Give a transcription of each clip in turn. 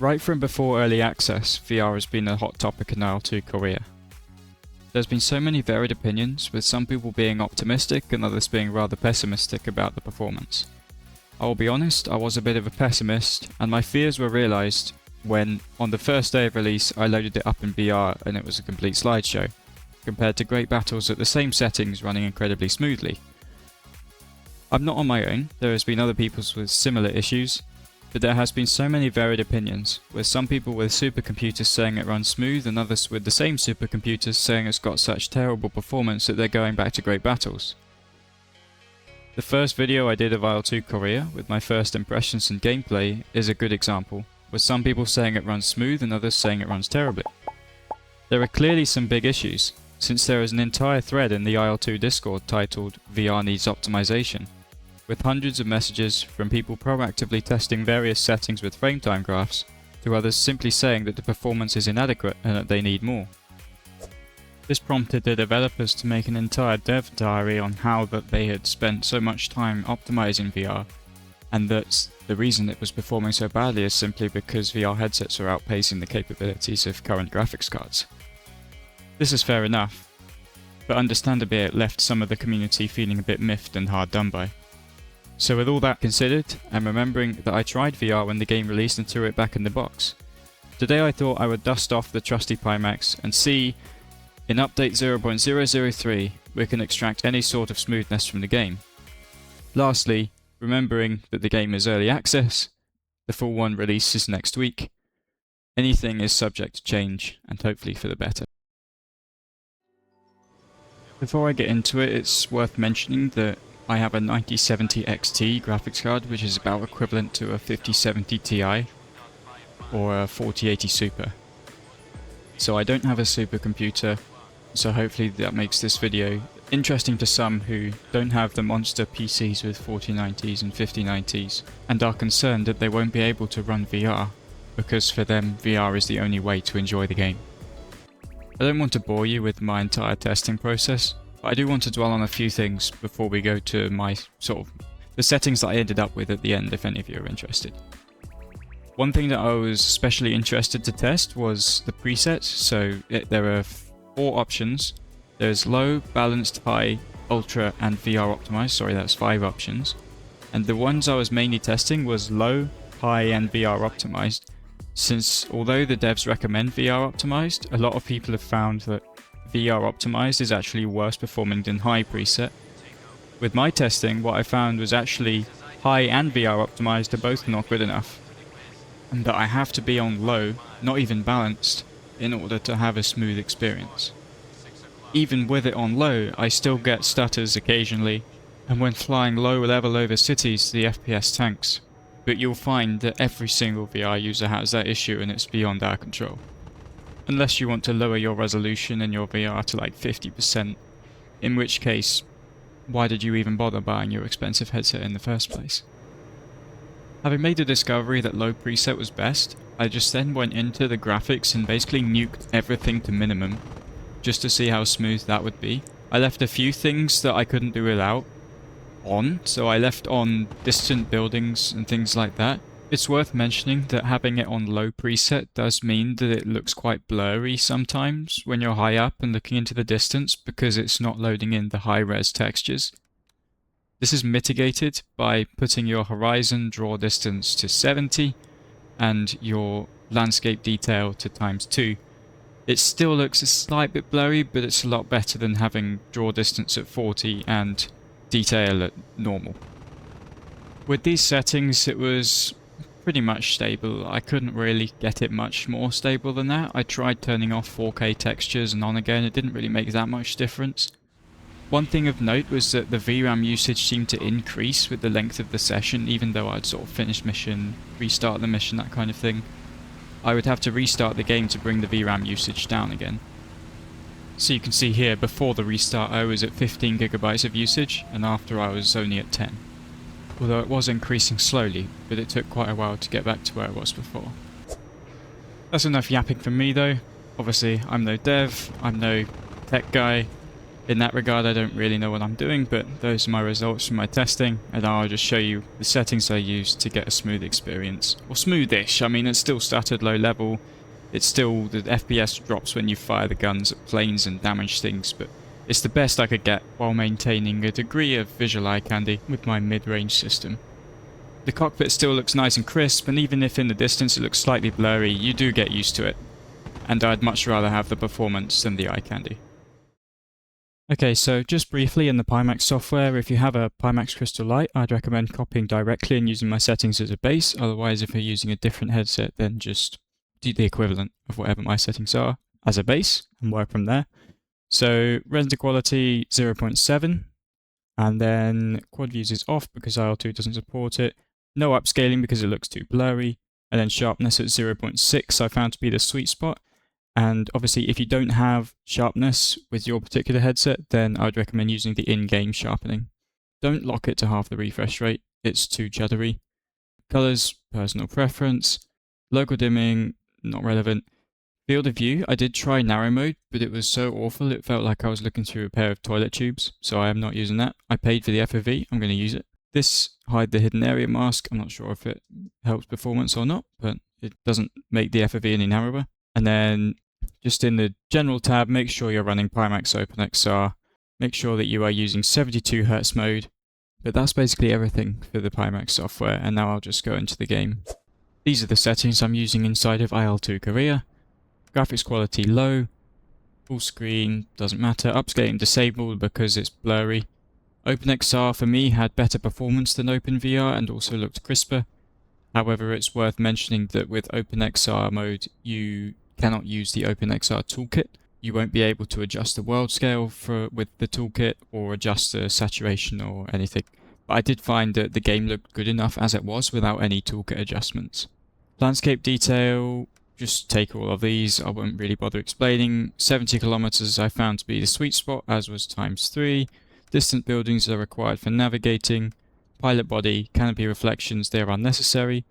Right from before early access, VR has been a hot topic in IL-2 Korea. There's been so many varied opinions, with some people being optimistic and others being rather pessimistic about the performance. I will be honest, I was a bit of a pessimist, and my fears were realised when, on the first day of release, I loaded it up in VR and it was a complete slideshow, compared to great battles at the same settings running incredibly smoothly. I'm not on my own, there has been other people with similar issues, but there has been so many varied opinions, with some people with supercomputers saying it runs smooth and others with the same supercomputers saying it's got such terrible performance that they're going back to great battles. The first video I did of IL-2 Korea, with my first impressions and gameplay, is a good example, with some people saying it runs smooth and others saying it runs terribly. There are clearly some big issues, since there is an entire thread in the IL-2 Discord titled VR Needs Optimization, with hundreds of messages from people proactively testing various settings with frame time graphs, to others simply saying that the performance is inadequate and that they need more. This prompted the developers to make an entire dev diary on how that they had spent so much time optimizing VR, and that the reason it was performing so badly is simply because VR headsets are outpacing the capabilities of current graphics cards. This is fair enough, but understandably it left some of the community feeling a bit miffed and hard done by. So with all that considered, and remembering that I tried VR when the game released and threw it back in the box, today I thought I would dust off the trusty Pimax and see, in update 0.003, we can extract any sort of smoothness from the game. Lastly, remembering that the game is early access, the full one releases next week, anything is subject to change, and hopefully for the better. Before I get into it, it's worth mentioning that I have a 9070 XT graphics card, which is about equivalent to a 5070 Ti or a 4080 Super. So I don't have a supercomputer, so hopefully that makes this video interesting to some who don't have the monster PCs with 4090s and 5090s and are concerned that they won't be able to run VR, because for them VR is the only way to enjoy the game. I don't want to bore you with my entire testing process, but I do want to dwell on a few things before we go to my the settings that I ended up with at the end, if any of you are interested. One thing that I was especially interested to test was the presets. So there are 4 options. There's low, balanced, high, ultra and VR optimized. Sorry, that's 5 options. And the ones I was mainly testing was low, high and VR optimized, since although the devs recommend VR optimized, a lot of people have found that VR optimized is actually worse performing than high preset. With my testing, what I found was actually high and VR optimized are both not good enough, and that I have to be on low, not even balanced, in order to have a smooth experience. Even with it on low, I still get stutters occasionally, and when flying low level over cities, the FPS tanks. But you'll find that every single VR user has that issue and it's beyond our control. Unless you want to lower your resolution in your VR to like 50%, in which case, why did you even bother buying your expensive headset in the first place? Having made the discovery that low preset was best, I just then went into the graphics and basically nuked everything to minimum, just to see how smooth that would be. I left a few things that I couldn't do without on, so I left on distant buildings and things like that. It's worth mentioning that having it on low preset does mean that it looks quite blurry sometimes when you're high up and looking into the distance, because it's not loading in the high-res textures. This is mitigated by putting your horizon draw distance to 70 and your landscape detail to ×2. It still looks a slight bit blurry, but it's a lot better than having draw distance at 40 and detail at normal. With these settings, it was pretty much stable. I couldn't really get it much more stable than that. I tried turning off 4K textures and on again, it didn't really make that much difference. One thing of note was that the VRAM usage seemed to increase with the length of the session, even though I'd sort of finish mission, restart the mission, that kind of thing. I would have to restart the game to bring the VRAM usage down again. So you can see here, before the restart I was at 15 GB of usage, and after I was only at 10. Although it was increasing slowly, but it took quite a while to get back to where it was before. That's enough yapping from me though. Obviously, I'm no dev, I'm no tech guy, In that regard, I don't really know what I'm doing, but those are my results from my testing, and I'll just show you the settings I used to get a smooth experience. Or smoothish. I mean, it's still stuttered low level. It's still, the FPS drops when you fire the guns at planes and damage things, but it's the best I could get while maintaining a degree of visual eye candy with my mid-range system. The cockpit still looks nice and crisp, and even if in the distance it looks slightly blurry, you do get used to it. And I'd much rather have the performance than the eye candy. Okay, so just briefly in the Pimax software, if you have a Pimax Crystal Light, I'd recommend copying directly and using my settings as a base. Otherwise, if you're using a different headset, then just do the equivalent of whatever my settings are as a base and work from there. So render quality 0.7, and then quad views is off because IL-2 doesn't support it. No upscaling because it looks too blurry, and then sharpness at 0.6 I found to be the sweet spot. And obviously if you don't have sharpness with your particular headset, then I'd recommend using the in-game sharpening. Don't lock it to half the refresh rate, it's too juddery. Colors, personal preference. Local dimming, not relevant. Field of view, I did try narrow mode, but it was so awful it felt like I was looking through a pair of toilet tubes, so I am not using that. I paid for the FOV, I'm going to use it. This hide the hidden area mask, I'm not sure if it helps performance or not, but it doesn't make the FOV any narrower. And then just in the general tab, make sure you're running Pimax OpenXR. Make sure that you are using 72Hz mode. But that's basically everything for the Pimax software, and now I'll just go into the game. These are the settings I'm using inside of IL-2 Korea. Graphics quality low. Full screen, doesn't matter. Upscaling disabled because it's blurry. OpenXR for me had better performance than OpenVR and also looked crisper. However, it's worth mentioning that with OpenXR mode, you cannot use the OpenXR toolkit. You won't be able to adjust the world scale with the toolkit or adjust the saturation or anything. But I did find that the game looked good enough as it was without any toolkit adjustments. Landscape detail, just take all of these, I won't really bother explaining. 70 kilometers I found to be the sweet spot, as was ×3. Distant buildings are required for navigating. Pilot body, canopy reflections, they are unnecessary.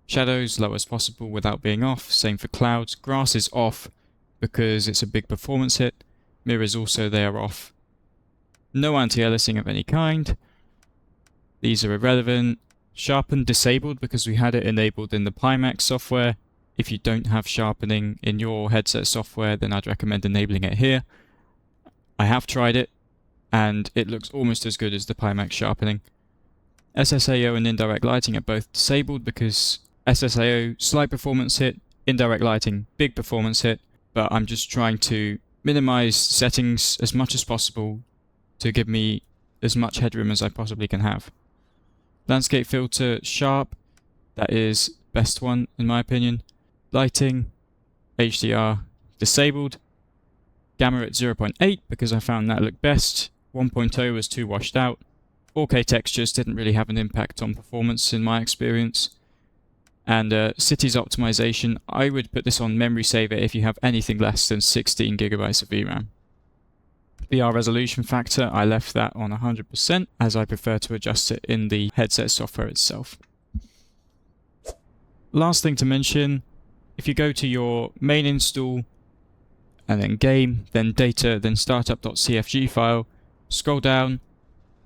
Shadows, low as possible without being off. Same for clouds. Grass is off because it's a big performance hit. Mirrors also, they are off. No anti-aliasing of any kind. These are irrelevant. Sharpen disabled because we had it enabled in the Pimax software. If you don't have sharpening in your headset software, then I'd recommend enabling it here. I have tried it, and it looks almost as good as the Pimax sharpening. SSAO and indirect lighting are both disabled because SSAO, slight performance hit, indirect lighting, big performance hit, but I'm just trying to minimize settings as much as possible to give me as much headroom as I possibly can have. Landscape filter, sharp, that is best one in my opinion. Lighting, HDR, disabled. Gamma at 0.8 because I found that looked best. 1.0 was too washed out. 4K textures didn't really have an impact on performance in my experience. And cities optimization, I would put this on memory saver if you have anything less than 16 gigabytes of VRAM. VR resolution factor, I left that on 100% as I prefer to adjust it in the headset software itself. Last thing to mention, if you go to your main install and then game, then data, then startup.cfg file, scroll down,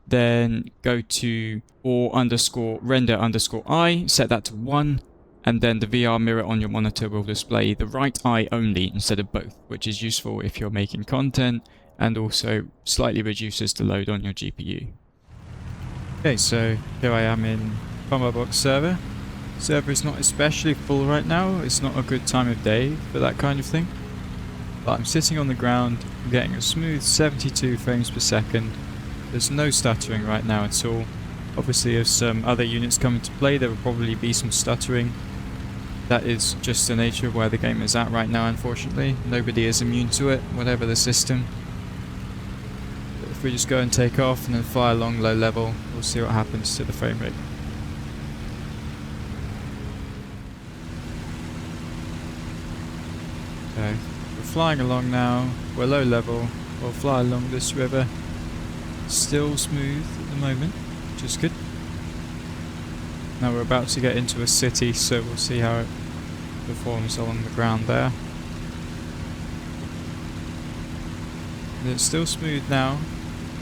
then go to or_render_I, set that to 1, and then the VR mirror on your monitor will display the right eye only instead of both, which is useful if you're making content and also slightly reduces the load on your GPU. Okay, so here I am in Motherboard server. Server is not especially full right now, it's not a good time of day for that kind of thing. But I'm sitting on the ground, I'm getting a smooth 72 frames per second. There's no stuttering right now at all. Obviously if some other units come into play there will probably be some stuttering. That is just the nature of where the game is at right now, unfortunately. Nobody is immune to it, whatever the system. But if we just go and take off and then fly along low level, we'll see what happens to the frame rate. Okay, we're flying along now, we're low level, we'll fly along this river. Still smooth at the moment, which is good. Now we're about to get into a city, so we'll see how it performs along the ground there. And it's still smooth now.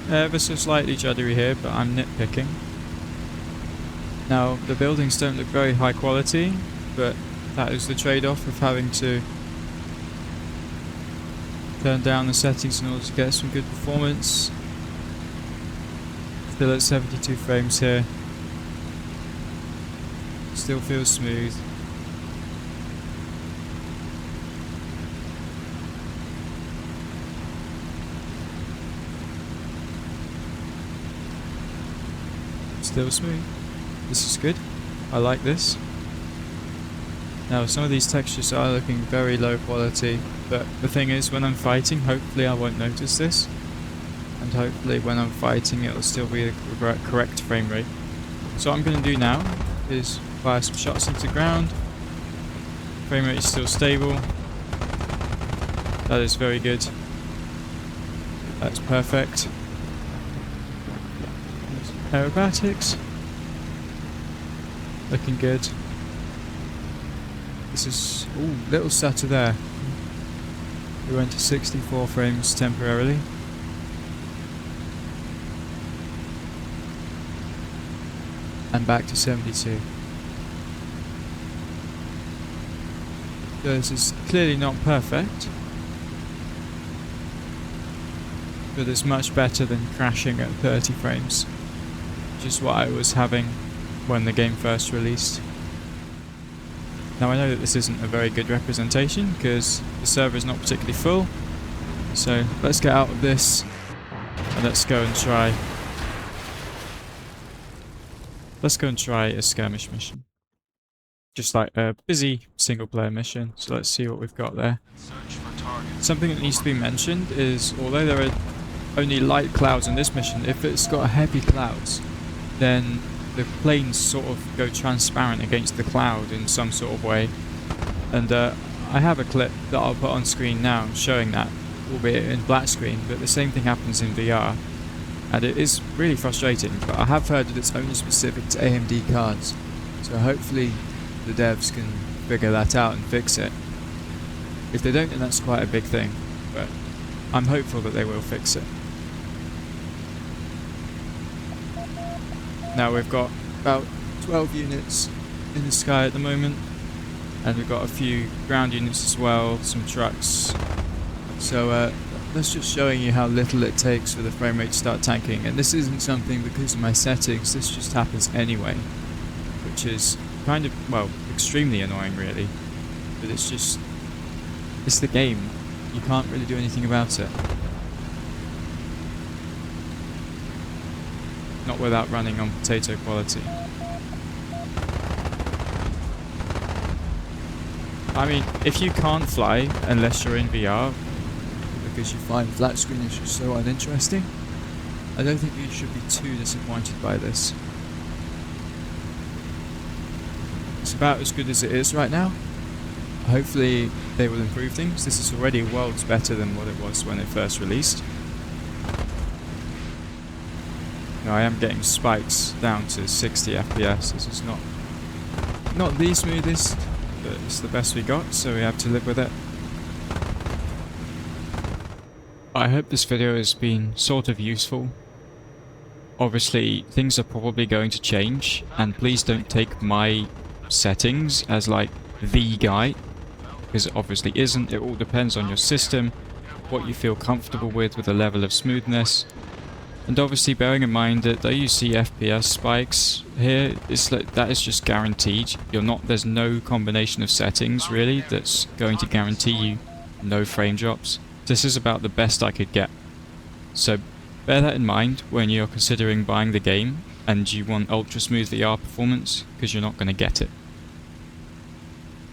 Ever so slightly juddery here, but I'm nitpicking. Now, the buildings don't look very high quality, but that is the trade-off of having to turn down the settings in order to get some good performance. Still at 72 frames here. Still feels smooth. Still smooth. This is good. I like this. Now some of these textures are looking very low quality, but the thing is, when I'm fighting, hopefully I won't notice this. And hopefully when I'm fighting it'll still be the correct frame rate. So what I'm going to do now is fire some shots into ground. Frame rate is still stable. That is very good. That's perfect. Aerobatics. Looking good. This is... ooh, little stutter there. We went to 64 frames temporarily. And back to 72. So this is clearly not perfect, but it's much better than crashing at 30 frames, which is what I was having when the game first released. Now I know that this isn't a very good representation because the server is not particularly full, so let's get out of this and let's go and try a skirmish mission. Just like a busy single player mission, so let's see what we've got there. Something that needs to be mentioned is, although there are only light clouds in this mission, if it's got heavy clouds, then the planes sort of go transparent against the cloud in some sort of way. And I have a clip that I'll put on screen now showing that, albeit in black screen, but the same thing happens in VR. And it is really frustrating, but I have heard that it's only specific to AMD cards. So hopefully the devs can figure that out and fix it. If they don't, then that's quite a big thing, but I'm hopeful that they will fix it. Now we've got about 12 units in the sky at the moment, and we've got a few ground units as well, some trucks. So that's just showing you how little it takes for the frame rate to start tanking, and this isn't something because of my settings, this just happens anyway, which is kind of, well, extremely annoying really, but it's just, it's the game, you can't really do anything about it. Not without running on potato quality. I mean, if you can't fly unless you're in VR, because you find flat screen is just so uninteresting, I don't think you should be too disappointed by this. It's about as good as it is right now. Hopefully they will improve things. This is already worlds better than what it was when it first released. Now, I am getting spikes down to 60 FPS. This is not the smoothest, but it's the best we got, so we have to live with it. I hope this video has been sort of useful. Obviously, things are probably going to change, and please don't take my settings as like the guide, because it obviously isn't. It all depends on your system, what you feel comfortable with the level of smoothness. And obviously bearing in mind that though you see FPS spikes here, it's like, that is just guaranteed. There's no combination of settings really that's going to guarantee you no frame drops. This is about the best I could get. So bear that in mind when you're considering buying the game and you want ultra smooth VR performance, because you're not going to get it.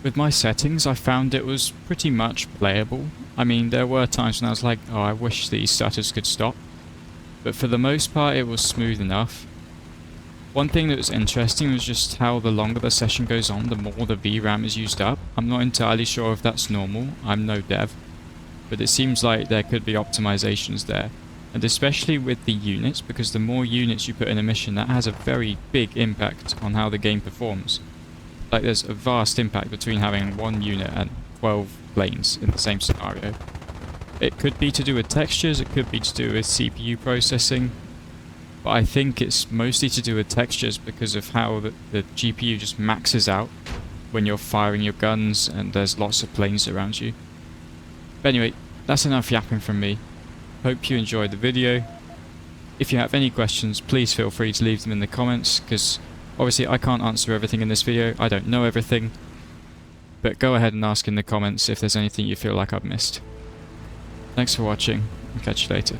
With my settings, I found it was pretty much playable. I mean, there were times when I was like, oh, I wish these stutters could stop. But for the most part, it was smooth enough. One thing that was interesting was just how the longer the session goes on, the more the VRAM is used up. I'm not entirely sure if that's normal, I'm no dev, but it seems like there could be optimizations there. And especially with the units, because the more units you put in a mission, that has a very big impact on how the game performs. Like, there's a vast impact between having one unit and 12 planes in the same scenario. It could be to do with textures, it could be to do with CPU processing, but I think it's mostly to do with textures because of how the GPU just maxes out when you're firing your guns and there's lots of planes around you. But anyway, that's enough yapping from me. Hope you enjoyed the video. If you have any questions, please feel free to leave them in the comments, because obviously I can't answer everything in this video, I don't know everything. But go ahead and ask in the comments if there's anything you feel like I've missed. Thanks for watching, and catch you later.